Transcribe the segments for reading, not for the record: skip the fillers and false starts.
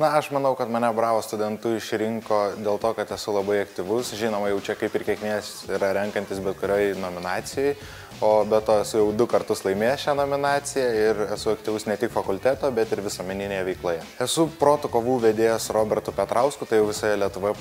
Na, aš manau, kad mane Bravo studentų išrinko dėl to, kad esu labai aktyvus. Žinoma, jau čia kaip ir kiekvienas yra renkantis bet kurioj nominacijai, o be to esu jau 2 kartus laimėjęs šią nominaciją ir esu aktyvus ne tik fakulteto, bet ir visuomeninėje veikloje. Esu protų kovų vedėjas Robertu Petrausku, tai jau visoje Lietuvoje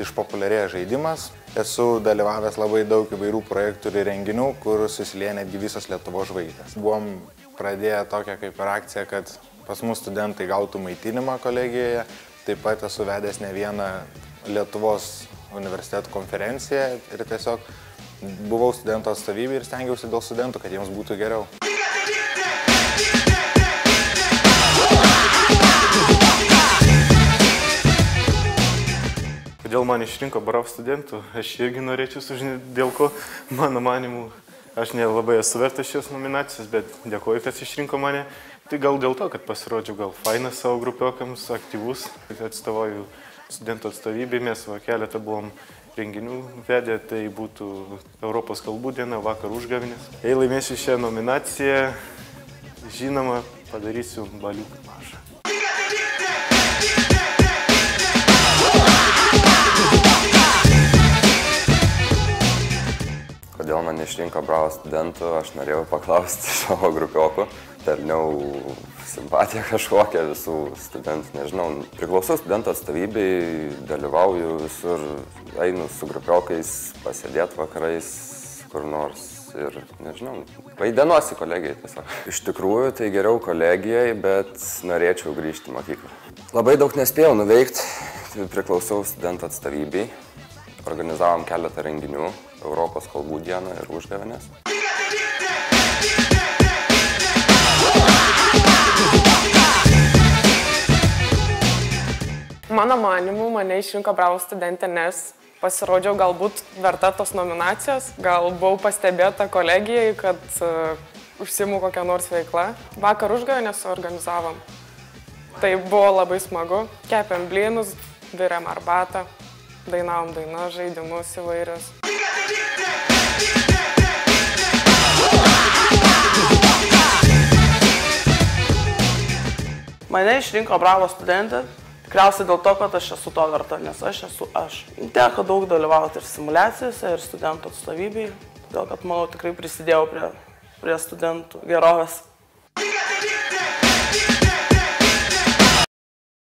išpopuliarėja žaidimas. Esu dalyvavęs labai daug įvairių projektų ir renginių, kur susilieja netgi visos Lietuvos žvaigždės. Buvom pradėję tokią kaip ir akciją, kad pas mus studentai gautų maitinimą kolegijoje. Taip pat esu vedęs ne vieną Lietuvos universitetų konferenciją ir tiesiog buvau studento atstovybėje ir stengiausi dėl studentų, kad jiems būtų geriau. Kodėl man išrinko Bravo studentų, aš irgi norėčiau sužinoti, dėl ko, mano manimu, aš nelabai esu vertas šios nominacijos, bet dėkoju, kad išrinko mane. Tai gal dėl to, kad pasirodžiau gal fainas savo grupiokams, aktyvus, atstovauju studentų atstovybėj, mes keletą buvom renginių vedę, tai būtų Europos kalbų diena, vakar užgavėnės. Jei laimėsiu šią nominaciją, žinoma, padarysiu baliuką mažą. Kodėl man išrinko Bravo studentų, aš norėjau paklausti savo grupiokų. Pelniau simpatiją kažkokią visų studentų, nežinau, priklausau studentų atstovybei, dalyvauju visur, einu su grupiokais pasėdėti vakarais kur nors ir, nežinau, vaidenuosi kolegijai tiesiog. Iš tikrųjų, tai geriau kolegijai, bet norėčiau grįžti į mokyklą. Labai daug nespėjau nuveikti, priklausau studentų atstovybei, organizavom keletą renginių, Europos kalbų dieną ir užgavėnės. Mano manimu, mane išrinko Bravo studentė, nes pasirodžiau galbūt verta tos nominacijos. Gal buvau pastebėta kolegijai, kad užsiimu kokią nors veiklą. Vakar užgavėnės suorganizavom. Tai buvo labai smagu. Kepėm blynus, virėm arbatą, dainavom dainas, žaidimus įvairius. Mane išrinko Bravo studentė. Tikriausiai dėl to, kad aš esu to verta, nes aš esu aš. Teko daug dalyvauti ir simuliacijose, ir studentų atstovybėje, todėl kad, manau, tikrai prisidėjau prie studentų gerovės.